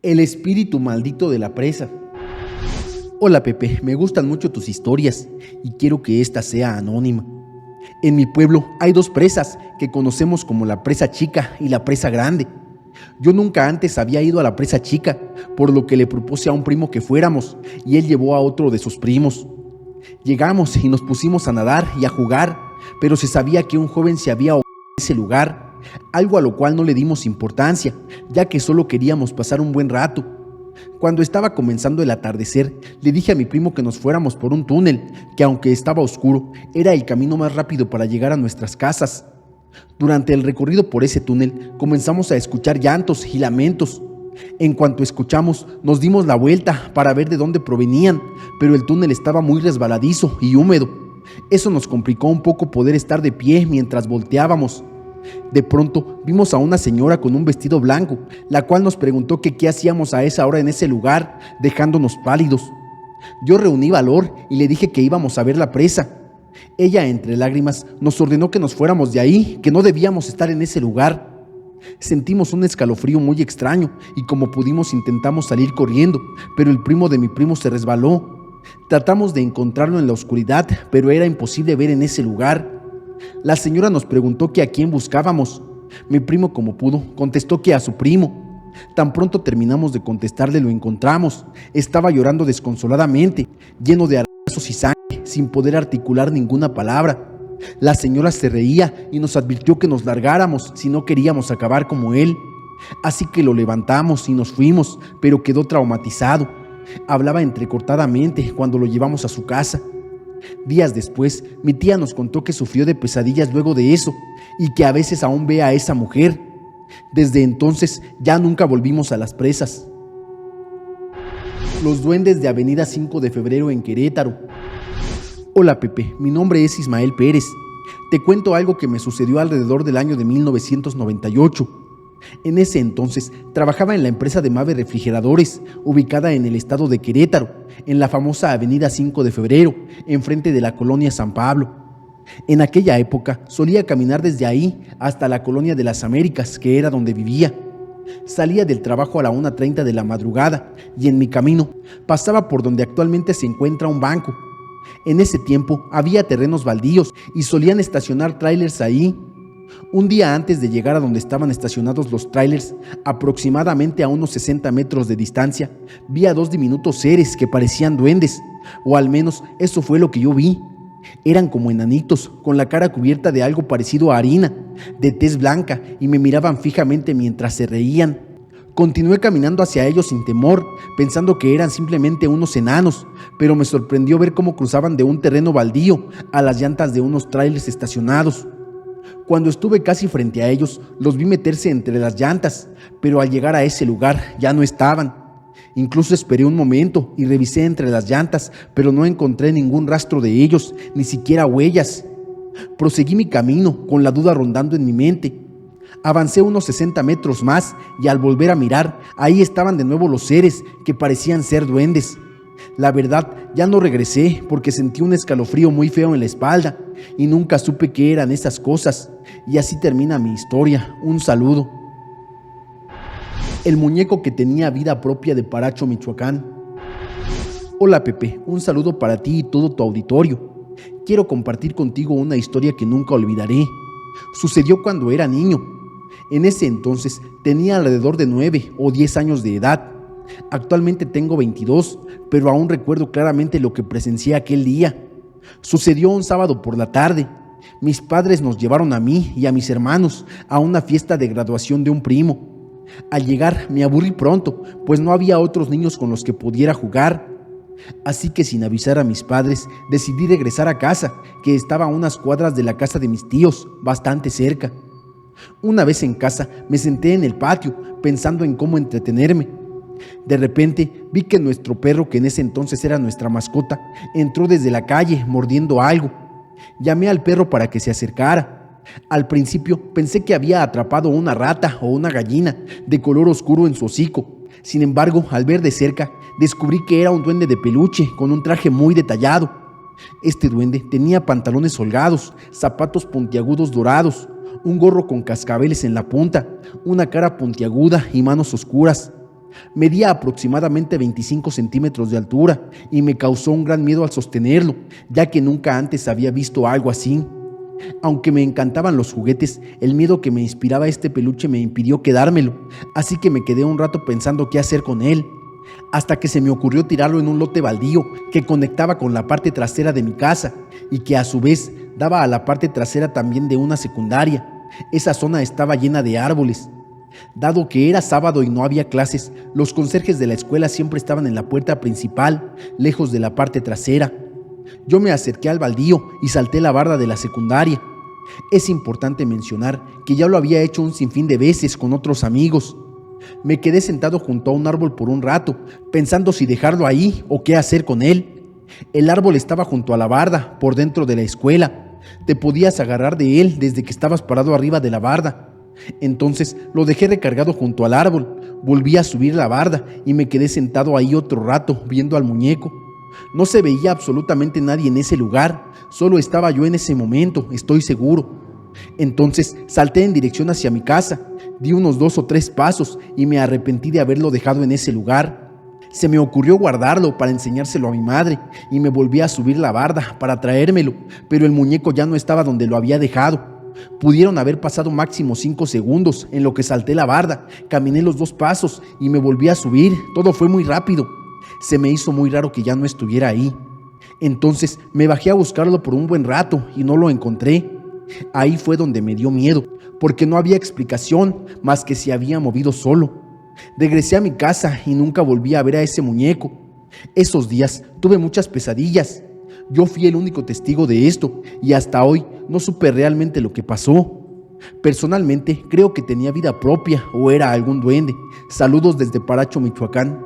El espíritu maldito de la presa. Hola Pepe, me gustan mucho tus historias y quiero que esta sea anónima. En mi pueblo hay dos presas que conocemos como la presa chica y la presa grande. Yo nunca antes había ido a la presa chica, por lo que le propuse a un primo que fuéramos y él llevó a otro de sus primos. Llegamos y nos pusimos a nadar y a jugar, pero se sabía que un joven se había ahogado en ese lugar, algo a lo cual no le dimos importancia, ya que solo queríamos pasar un buen rato. Cuando estaba comenzando el atardecer, le dije a mi primo que nos fuéramos por un túnel, que aunque estaba oscuro, era el camino más rápido para llegar a nuestras casas. Durante el recorrido por ese túnel, comenzamos a escuchar llantos y lamentos. En cuanto escuchamos, nos dimos la vuelta para ver de dónde provenían, pero el túnel estaba muy resbaladizo y húmedo. Eso nos complicó un poco poder estar de pie mientras volteábamos. De pronto vimos a una señora con un vestido blanco, la cual nos preguntó que qué hacíamos a esa hora en ese lugar, dejándonos pálidos. Yo reuní valor y le dije que íbamos a ver la presa. Ella, entre lágrimas, nos ordenó que nos fuéramos de ahí, que no debíamos estar en ese lugar. Sentimos un escalofrío muy extraño y como pudimos intentamos salir corriendo, pero el primo de mi primo se resbaló. Tratamos de encontrarlo en la oscuridad, pero era imposible ver en ese lugar. La señora nos preguntó que a quién buscábamos. Mi primo, como pudo, contestó que a su primo. Tan pronto terminamos de contestarle, lo encontramos. Estaba llorando desconsoladamente, lleno de arazos y sangre, sin poder articular ninguna palabra. La señora se reía y nos advirtió que nos largáramos si no queríamos acabar como él. Así que lo levantamos y nos fuimos, pero quedó traumatizado. Hablaba entrecortadamente cuando lo llevamos a su casa. Días después, mi tía nos contó que sufrió de pesadillas luego de eso y que a veces aún ve a esa mujer. Desde entonces ya nunca volvimos a las presas. Los duendes de Avenida 5 de Febrero en Querétaro. Hola Pepe, mi nombre es Ismael Pérez. Te cuento algo que me sucedió alrededor del año de 1998. En ese entonces trabajaba en la empresa de Mave Refrigeradores, ubicada en el estado de Querétaro, en la famosa Avenida 5 de Febrero, enfrente de la colonia San Pablo. En aquella época solía caminar desde ahí hasta la colonia de las Américas, que era donde vivía. Salía del trabajo a la 1:30 de la madrugada y en mi camino pasaba por donde actualmente se encuentra un banco. En ese tiempo había terrenos baldíos y solían estacionar tráilers ahí. Un día antes de llegar a donde estaban estacionados los tráilers, aproximadamente a unos 60 metros de distancia, vi a dos diminutos seres que parecían duendes, o al menos eso fue lo que yo vi. Eran como enanitos, con la cara cubierta de algo parecido a harina, de tez blanca, y me miraban fijamente mientras se reían. Continué caminando hacia ellos sin temor, pensando que eran simplemente unos enanos, pero me sorprendió ver cómo cruzaban de un terreno baldío a las llantas de unos tráilers estacionados. Cuando estuve casi frente a ellos, los vi meterse entre las llantas, pero al llegar a ese lugar ya no estaban. Incluso esperé un momento y revisé entre las llantas, pero no encontré ningún rastro de ellos, ni siquiera huellas. Proseguí mi camino, con la duda rondando en mi mente. Avancé unos 60 metros más y al volver a mirar, ahí estaban de nuevo los seres que parecían ser duendes. La verdad, ya no regresé porque sentí un escalofrío muy feo en la espalda y nunca supe qué eran esas cosas. Y así termina mi historia. Un saludo. El muñeco que tenía vida propia de Paracho, Michoacán. Hola Pepe, un saludo para ti y todo tu auditorio. Quiero compartir contigo una historia que nunca olvidaré. Sucedió cuando era niño. En ese entonces tenía alrededor de 9 o 10 años de edad. Actualmente tengo 22, pero aún recuerdo claramente lo que presencié aquel día. Sucedió un sábado por la tarde. Mis padres nos llevaron a mí y a mis hermanos a una fiesta de graduación de un primo. Al llegar me aburrí pronto, pues no había otros niños con los que pudiera jugar. Así que sin avisar a mis padres, decidí regresar a casa, que estaba a unas cuadras de la casa de mis tíos, bastante cerca. Una vez en casa, me senté en el patio, pensando en cómo entretenerme. De repente, vi que nuestro perro, que en ese entonces era nuestra mascota, entró desde la calle mordiendo algo. Llamé al perro para que se acercara. Al principio pensé que había atrapado una rata o una gallina de color oscuro en su hocico. Sin embargo, al ver de cerca, descubrí que era un duende de peluche con un traje muy detallado. Este duende tenía pantalones holgados, zapatos puntiagudos dorados, un gorro con cascabeles en la punta, una cara puntiaguda y manos oscuras. Medía aproximadamente 25 centímetros de altura y me causó un gran miedo al sostenerlo, ya que nunca antes había visto algo así. Aunque me encantaban los juguetes, el miedo que me inspiraba este peluche me impidió quedármelo, así que me quedé un rato pensando qué hacer con él, hasta que se me ocurrió tirarlo en un lote baldío que conectaba con la parte trasera de mi casa y que a su vez daba a la parte trasera también de una secundaria. Esa zona estaba llena de árboles. Dado que era sábado y no había clases, los conserjes de la escuela siempre estaban en la puerta principal, lejos de la parte trasera. Yo me acerqué al baldío y salté la barda de la secundaria. Es importante mencionar que ya lo había hecho un sinfín de veces con otros amigos. Me quedé sentado junto a un árbol por un rato, pensando si dejarlo ahí o qué hacer con él. El árbol estaba junto a la barda, por dentro de la escuela. Te podías agarrar de él desde que estabas parado arriba de la barda. Entonces lo dejé recargado junto al árbol, volví a subir la barda y me quedé sentado ahí otro rato viendo al muñeco. No se veía absolutamente nadie en ese lugar, solo estaba yo en ese momento, estoy seguro. Entonces salté en dirección hacia mi casa, di unos 2 o 3 pasos y me arrepentí de haberlo dejado en ese lugar. Se me ocurrió guardarlo para enseñárselo a mi madre y me volví a subir la barda para traérmelo, pero el muñeco ya no estaba donde lo había dejado. Pudieron haber pasado máximo 5 segundos en lo que salté la barda, caminé los 2 pasos y me volví a subir. Todo fue muy rápido. Se me hizo muy raro que ya no estuviera ahí. Entonces me bajé a buscarlo por un buen rato y no lo encontré. Ahí fue donde me dio miedo, porque no había explicación más que se había movido solo. Regresé a mi casa y nunca volví a ver a ese muñeco. Esos días tuve muchas pesadillas. Yo fui el único testigo de esto y hasta hoy no supe realmente lo que pasó. Personalmente creo que tenía vida propia o era algún duende. Saludos desde Paracho, Michoacán.